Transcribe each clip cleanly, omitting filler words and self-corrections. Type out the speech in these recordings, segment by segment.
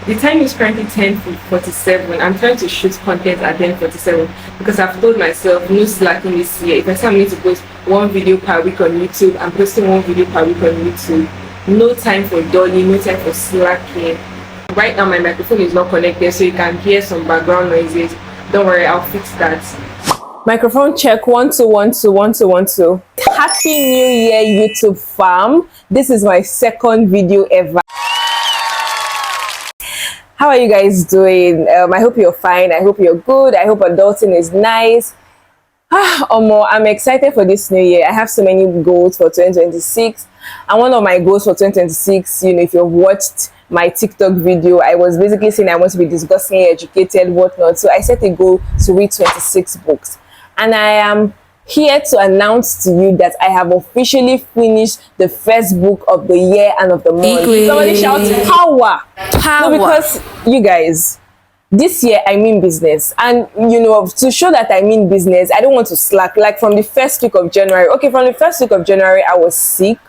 The time is currently 10:47. I'm trying to shoot content at 10:47 because I've told myself no slacking this year. If I say I'm going to post one video per week on YouTube, I'm posting one video per week on YouTube. No time for dolly, no time for slacking. Right now my microphone is not connected, so you can hear some background noises. Don't worry, I'll fix that. Microphone check, 1 2 1 2 1 2 1 2. Happy New Year, YouTube fam. This is my second video ever. How are you guys doing? I hope you're fine. I hope you're good. I hope adulting is nice. I'm excited for this new year. I have so many goals for 2026. And one of my goals for 2026, if you've watched my TikTok video, I was basically saying I want to be disgustingly educated, whatnot. So I set a goal to read 26 books. And I am here to announce to you that I have officially finished the first book of the year and of the month. Somebody shout power. No, because you guys, this year I mean business, and to show that I mean business, I don't want to slack. Like from the first week of January, from the first week of January I was sick.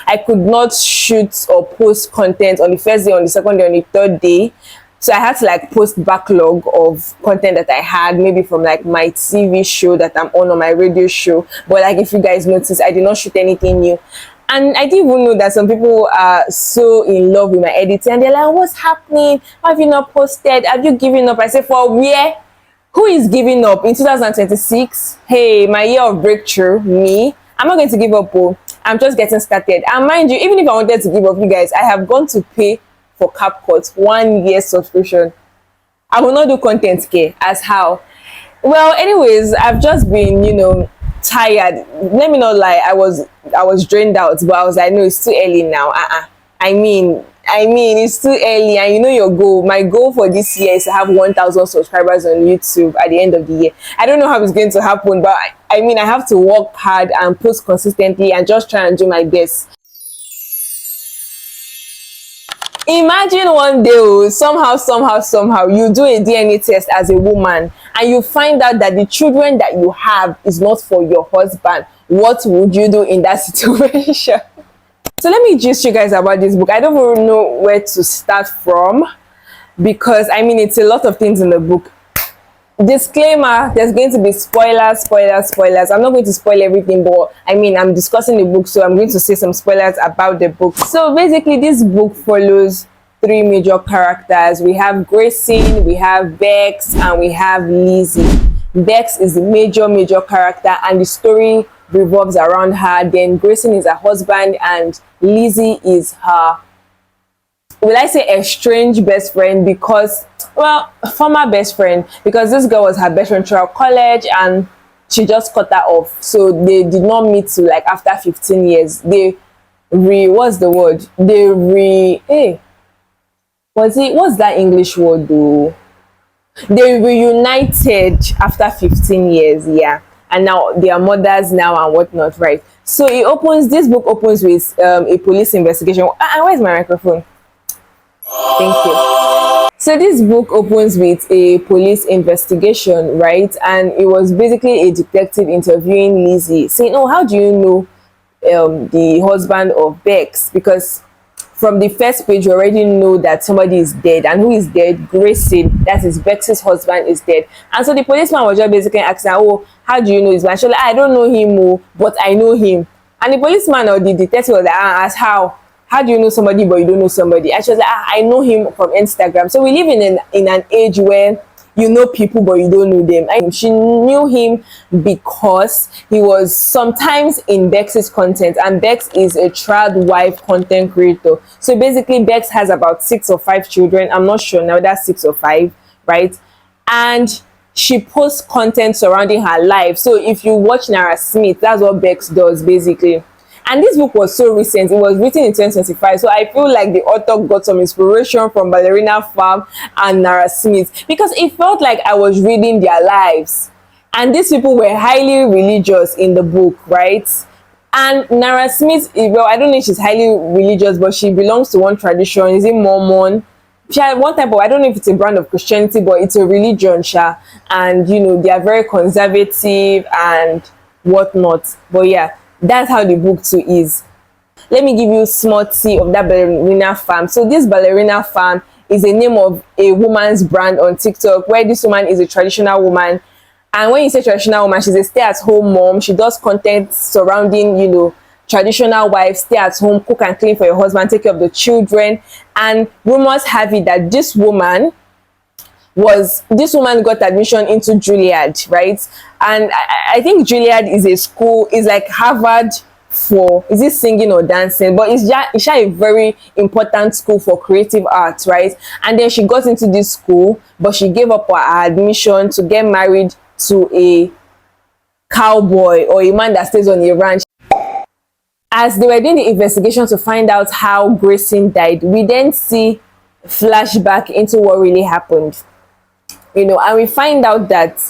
I could not shoot or post content on the first day, on the second day, on the third day. So I had to post backlog of content that I had, maybe from my TV show that I'm on, or my radio show. But if you guys notice, I did not shoot anything new. And I didn't even know that some people are so in love with my editing, and they're like, what's happening? Why have you not posted? Have you given up? I said, for where? Who is giving up in 2026? Hey, my year of breakthrough, me. I'm not going to give up. I'm just getting started. And mind you, even if I wanted to give up, you guys, I have gone to pay for CapCut 1 year subscription. I will not do content care. As how? Well, anyways, I've just been tired. Let me not lie, I was drained out, but I was like, no, it's too early now. I mean it's too early. And your goal, my goal for this year is to have 1,000 subscribers on YouTube at the end of the year. I don't know how it's going to happen, but I have to work hard and post consistently and just try and do my best. Imagine one day, somehow you do a DNA test as a woman and you find out that the children that you have is not for your husband. What would you do in that situation? So let me gist you guys about this book. I don't even know where to start from because it's a lot of things in the book. Disclaimer, there's going to be spoilers. I'm not going to spoil everything, but I'm discussing the book, so I'm going to say some spoilers about the book. So basically this book follows 3 major characters. We have Grayson, we have Bex, and we have Lizzie. Bex is the major character, and the story revolves around her. Then Grayson is her husband, and Lizzie is her, will I say, estranged best friend, because former best friend, because this girl was her best friend throughout college and she just cut her off. So they did not meet till after 15 years. What's that English word though? They reunited after 15 years, yeah. And now they are mothers now and whatnot, right? So this book opens with a police investigation. Where's my microphone? Thank you. So this book opens with a police investigation, right? And it was basically a detective interviewing Lizzie, saying, oh, how do you know the husband of Bex? Because from the first page, you already know that somebody is dead. And who is dead? Grayson, that is Bex's husband, is dead. And so the policeman was just basically asking, oh, how do you know his man? She's like, I don't know him, but I know him. And the policeman or the detective was like, asked how? How do you know somebody but you don't know somebody? And she was like, I know him from Instagram. So we live in an age where you know people but you don't know them. And she knew him because he was sometimes in Bex's content, and Bex is a child wife content creator. So basically Bex has about 6 or 5 children. I'm not sure now, that's 6 or 5, right? And she posts content surrounding her life. So if you watch Nara Smith, that's what Bex does basically. And this book was so recent. It was written in 2025. So I feel like the author got some inspiration from Ballerina Farm and Nara Smith, because it felt like I was reading their lives. And these people were highly religious in the book, right? And Nara Smith, well, I don't know if she's highly religious, but she belongs to one tradition. Is it Mormon? She had one type of, I don't know if it's a brand of Christianity, but it's a religion, sha. And they are very conservative and whatnot. But yeah, that's how the book too is. Let me give you small tea of that ballerina farm. So this ballerina farm is a name of a woman's brand on TikTok, where this woman is a traditional woman. And when you say traditional woman, she's a stay-at-home mom. She does content surrounding, traditional wives, stay at home, cook and clean for your husband, take care of the children. And rumors have it that this woman got admission into Juilliard, right? And I think Juilliard is a school, is like Harvard for, is it singing or dancing? But it's a very important school for creative arts, right? And then she got into this school, but she gave up her admission to get married to a cowboy or a man that stays on a ranch. As they were doing the investigation to find out how Grayson died, we then see flashback into what really happened. And we find out that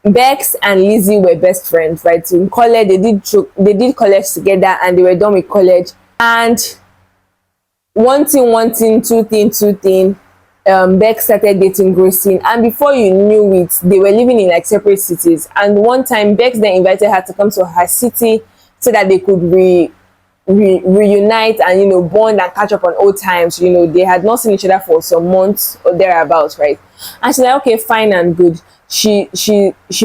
Bex and Lizzie were best friends, right? So in college, they did college together, and they were done with college. And one thing, two thing, Bex started dating Grayson, and before you knew it, they were living in like separate cities. And one time, Bex then invited her to come to her city so that they could reunite and bond and catch up on old times. They had not seen each other for some months or thereabouts, right? And she's like, okay, fine and good. She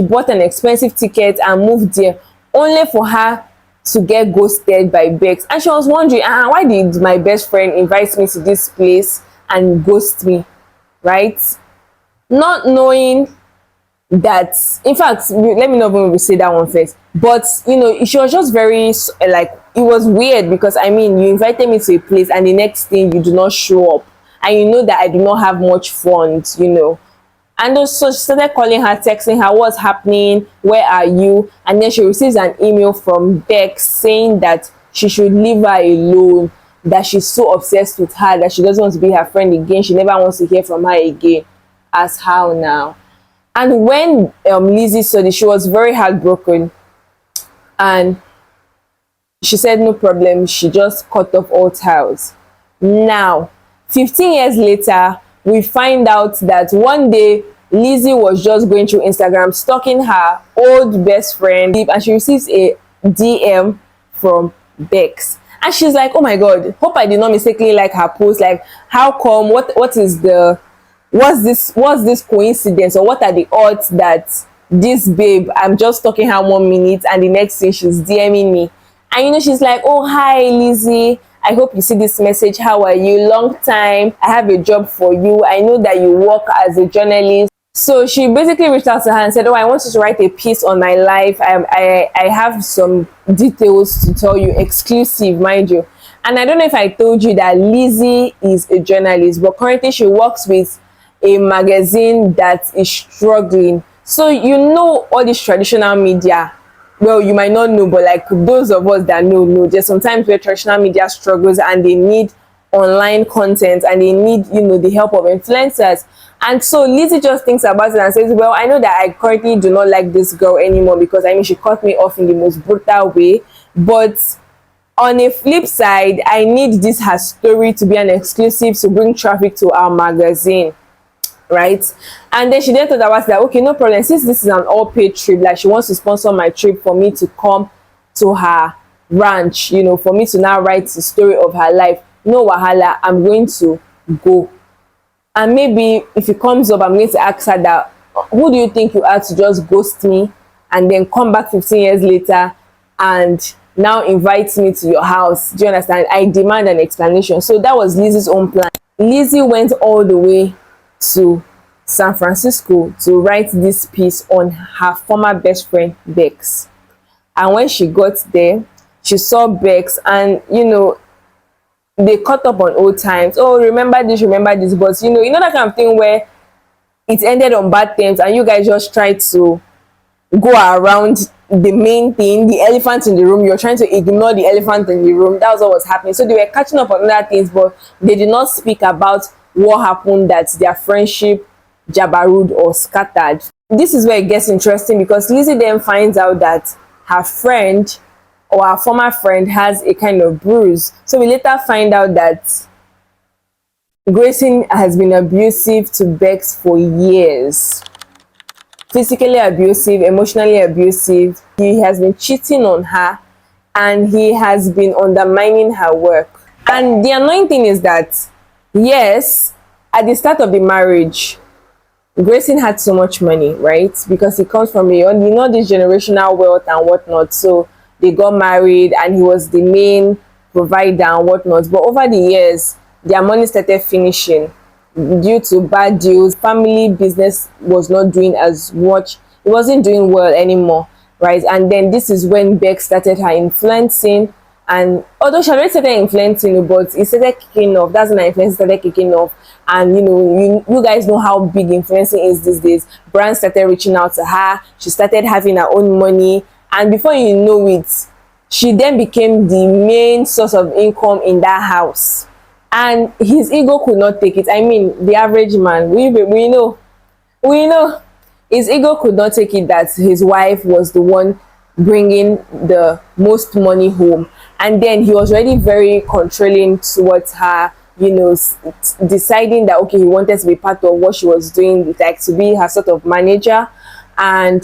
bought an expensive ticket and moved there, only for her to get ghosted by Bex. And she was wondering, why did my best friend invite me to this place and ghost me, right? Not knowing that, in fact, let me not even say that one first, but she was just very like, it was weird, because you invited me to a place and the next thing you do not show up, and you know that I do not have much funds, And so she started calling her, texting her, what's happening, where are you? And then she receives an email from Bex saying that she should leave her alone, that she's so obsessed with her that she doesn't want to be her friend again. She never wants to hear from her again. As how now? And when Lizzie saw this, she was very heartbroken, and she said no problem, she just cut off all ties. Now 15 years later, we find out that one day Lizzie was just going through Instagram, stalking her old best friend, and she receives a DM from Bex. And she's like, oh my god, hope I did not mistakenly like her post. Like, how come? What's this coincidence, or what are the odds that this babe, I'm just talking her 1 minute and the next thing she's DMing me? And she's like, oh hi Lizzie, I hope you see this message, how are you, long time, I have a job for you, I know that you work as a journalist. So she basically reached out to her and said, oh, I want you to write a piece on my life. I have some details to tell you, exclusive, mind you. And I don't know if I told you that Lizzie is a journalist, but currently she works with a magazine that is struggling. So all this traditional media, well, you might not know, but like those of us that know, there's sometimes where traditional media struggles and they need online content and they need the help of influencers. And so Lizzie just thinks about it and says, well, I know that I currently do not like this girl anymore, because she cut me off in the most brutal way, but on a flip side, I need her story to be an exclusive to bring traffic to our magazine, right? And then she then thought about that, okay, no problem, since this is an all-paid trip, like she wants to sponsor my trip for me to come to her ranch, for me to now write the story of her life. No wahala, I'm going to go. And maybe if it comes up, I'm going to ask her that, who do you think you are to just ghost me and then come back 15 years later and now invite me to your house? Do you understand? I demand an explanation. So that was Lizzie's own plan. Lizzie went all the way to San Francisco to write this piece on her former best friend Bex. And when she got there, she saw Bex, and they caught up on old times. Oh, remember this, but that kind of thing where it ended on bad terms and you guys just tried to go around the main thing, the elephant in the room. You're trying to ignore the elephant in the room. That was what was happening. So they were catching up on other things, but they did not speak about what happened, that their friendship jabarood or scattered. This is where it gets interesting, because Lizzie then finds out that her friend or our former friend has a kind of bruise. So we later find out that Grayson has been abusive to Bex for years. Physically abusive, emotionally abusive. He has been cheating on her, and he has been undermining her work. And the annoying thing is that Yes, at the start of the marriage, Grayson had so much money, right? Because he comes from this generational wealth and whatnot. So they got married, and he was the main provider and whatnot. But over the years, their money started finishing due to bad deals. Family business was not doing as much. It wasn't doing well anymore, right? And then this is when Beck started her influencing. And although she already started influencing, but it started kicking off. That's when her influence started kicking off. And you guys know how big influencing is these days. Brands started reaching out to her. She started having her own money, and before you know it, she then became the main source of income in that house. And his ego could not take it. I mean, the average man, we know his ego could not take it that his wife was the one bringing the most money home. And then he was already very controlling towards her, deciding that okay, he wanted to be part of what she was doing, like to be her sort of manager. And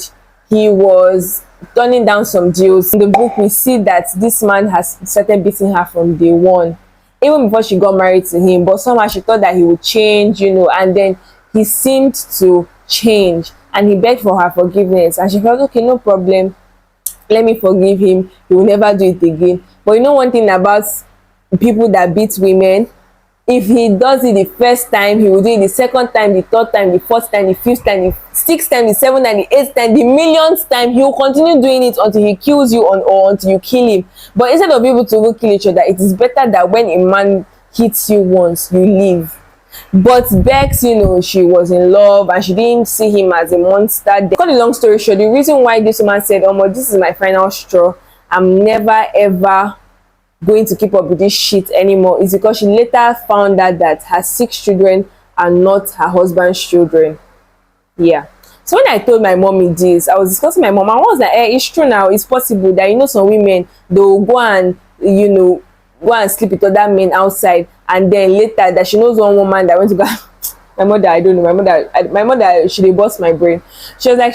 he was turning down some deals. In the book, we see that this man has started beating her from day one, even before she got married to him. But somehow she thought that he would change, and then he seemed to change, and he begged for her forgiveness, and she felt okay, no problem, let me forgive him, he will never do it again. But one thing about people that beat women, if he does it the first time, he will do it the second time, the third time, the fourth time, the fifth time, the sixth time, the seventh time, the eighth time, the millionth time. He will continue doing it until he kills you or until you kill him. But instead of people to even kill each other, it is better that when a man hits you once, you leave. But Bex, she was in love and she didn't see him as a monster. Cut the long story short, the reason why this woman said, oh, this is my final straw, I'm never ever going to keep up with this shit anymore, is because she later found out that her 6 children are not her husband's children. Yeah. So when I told my mommy this, I was discussing with my mom. I was like, it's true now. It's possible that some women, they'll go and go and sleep with other men outside, and then later that she knows one woman that went to go. My mother, I don't know. My mother, she bust my brain. She was like,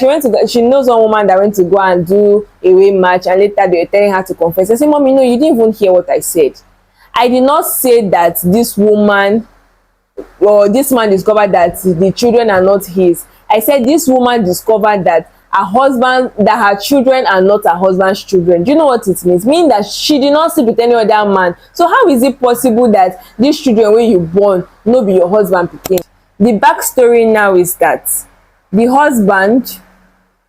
she knows one woman that went to go and do a away match, and later they were telling her to confess. I said, Mommy, no, you didn't even hear what I said. I did not say that this woman or this man discovered that the children are not his. I said this woman discovered that her children are not her husband's children. Do you know what it means? Meaning that she did not sleep with any other man. So how is it possible that these children wey you born no be your husband pikin? The backstory now is that the husband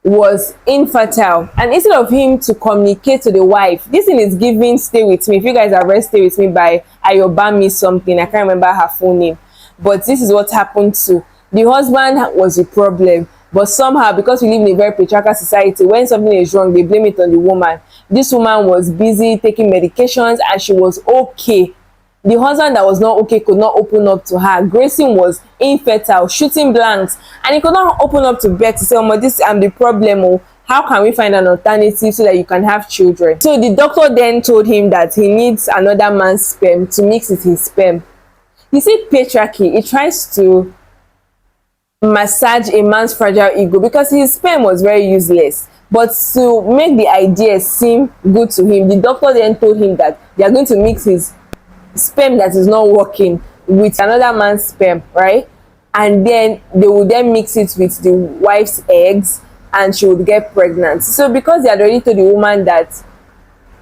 was infertile, and instead of him to communicate to the wife, this thing is giving Stay With Me. If you guys have read Stay With Me by Ayobami something, I can't remember her full name, but this is what happened to the husband. Was a problem, but somehow, because we live in a very patriarchal society, when something is wrong, they blame it on the woman. This woman was busy taking medications and she was okay. The husband that was not okay could not open up to her. Grayson was infertile, shooting blanks, and he could not open up to Beth to say, oh, this I'm the problem. Oh, how can we find an alternative so that you can have children? So the doctor then told him that he needs another man's sperm to mix with his sperm. You see, patriarchy, it tries to massage a man's fragile ego, because his sperm was very useless. But to make the idea seem good to him, the doctor then told him that they are going to mix his sperm that is not working with another man's sperm, right? And then they would then mix it with the wife's eggs, and she would get pregnant. So because they had already told the woman that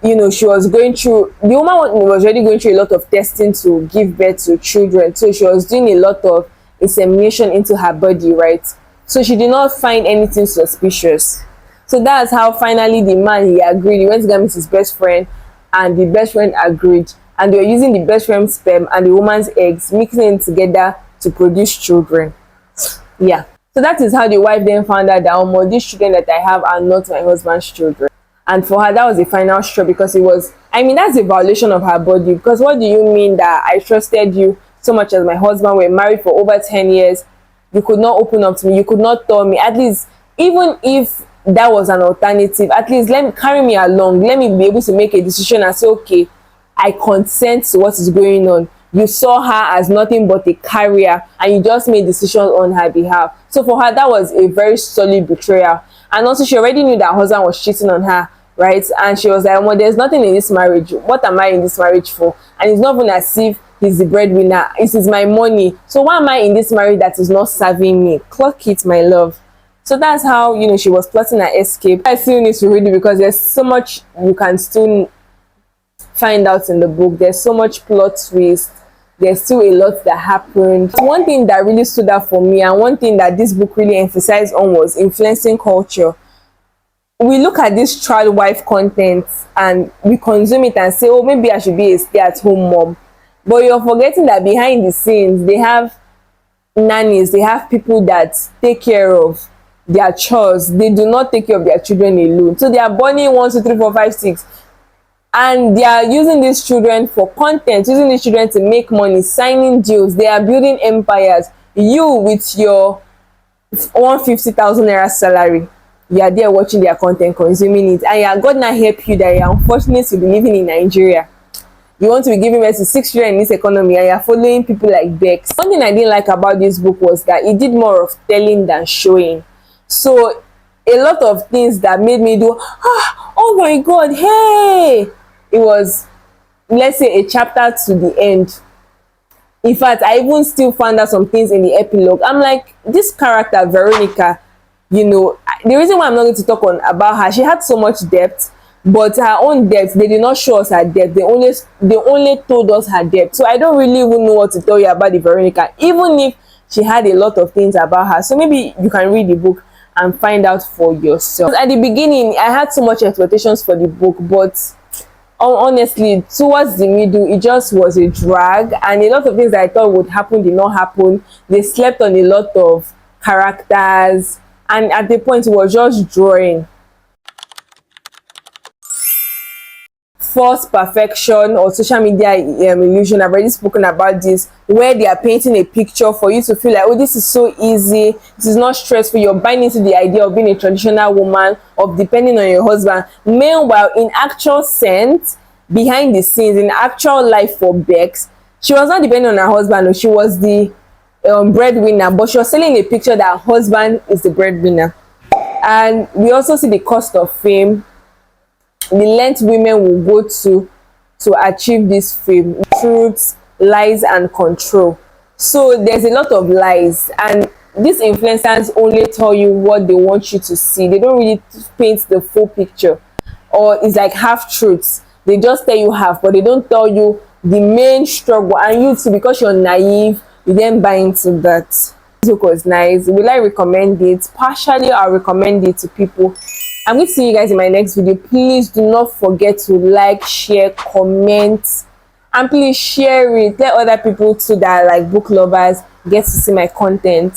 she was going through, the woman was already going through a lot of testing to give birth to children, so she was doing a lot of insemination into her body, right? So she did not find anything suspicious. So that's how finally the man, he agreed. He went to go meet his best friend, and the best friend agreed, and they were using the best friend's sperm and the woman's eggs, mixing it together to produce children. Yeah. So that is how the wife then found out that these children that I have are not my husband's children. And for her, that was the final straw, because that's a violation of her body. Because what do you mean that I trusted you so much as my husband? We're married for over 10 years. You could not open up to me. You could not tell me. At least, even if that was an alternative, at least carry me along. Let me be able to make a decision and say, okay, I consent to what is going on. You saw her as nothing but a carrier, and you just made decisions on her behalf. So for her, that was a very solid betrayal. And also, she already knew that her husband was cheating on her, right? And she was like, there's nothing in this marriage. What am I in this marriage for? And it's not even as if he's the breadwinner, it is my money, so why am I in this marriage that is not serving me? Clock it, my love. So that's how, she was plotting her escape. I still need to read it because there's so much you can still find out in the book. There's so much plot twist. There's still a lot that happened. One thing that really stood out for me, and one thing that this book really emphasized on, was influencing culture. We look at this child wife content and we consume it and say, oh, maybe I should be a stay-at-home mom. But you're forgetting that behind the scenes, they have nannies, they have people that take care of their chores. They do not take care of their children alone. So they are burning 1, 2, 3, 4, 5, 6. And they are using these children for content, using these children to make money, signing deals. They are building empires. You, with your 150,000 naira salary, you are there watching their content, consuming it, and your God not help you that you are unfortunate to be living in Nigeria. You want to be giving birth to 6 children in this economy, and you are following people like Bex. One thing I didn't like about this book was that it did more of telling than showing. So a lot of things that made me do, oh my God, hey, it was, let's say, a chapter to the end. In fact, I even still found out some things in the epilogue. I'm like, this character Veronica, the reason why I'm not going to talk about her, she had so much depth, but her own depth, they did not show us her depth. They only told us her depth. So I don't really even know what to tell you about the Veronica, even if she had a lot of things about her. So maybe you can read the book and find out for yourself. At the beginning, I had so much expectations for the book, but honestly, towards the middle, it just was a drag, and a lot of things that I thought would happen did not happen. They slept on a lot of characters, and at the point, it was just drawing. False perfection or social media illusion. I've already spoken about this, where they are painting a picture for you to feel like, oh, this is so easy, this is not stressful. You're buying into the idea of being a traditional woman, of depending on your husband. Meanwhile, in actual sense, behind the scenes, in actual life for Bex, she was not depending on her husband. She was the breadwinner, but she was selling a picture that her husband is the breadwinner. And we also see the cost of fame, the length women will go to achieve this fame, truth, lies, and control. So there's a lot of lies, and these influencers only tell you what they want you to see. They don't really paint the full picture, or it's like half truths. They just tell you half, but they don't tell you the main struggle. And you too, because you're naive, you then buy into that. This book was nice. Will I recommend it? Partially, I'll recommend it to people. I'm going to see you guys in my next video. Please do not forget to like, share, comment, and please share it. Let other people too that are like book lovers get to see my content.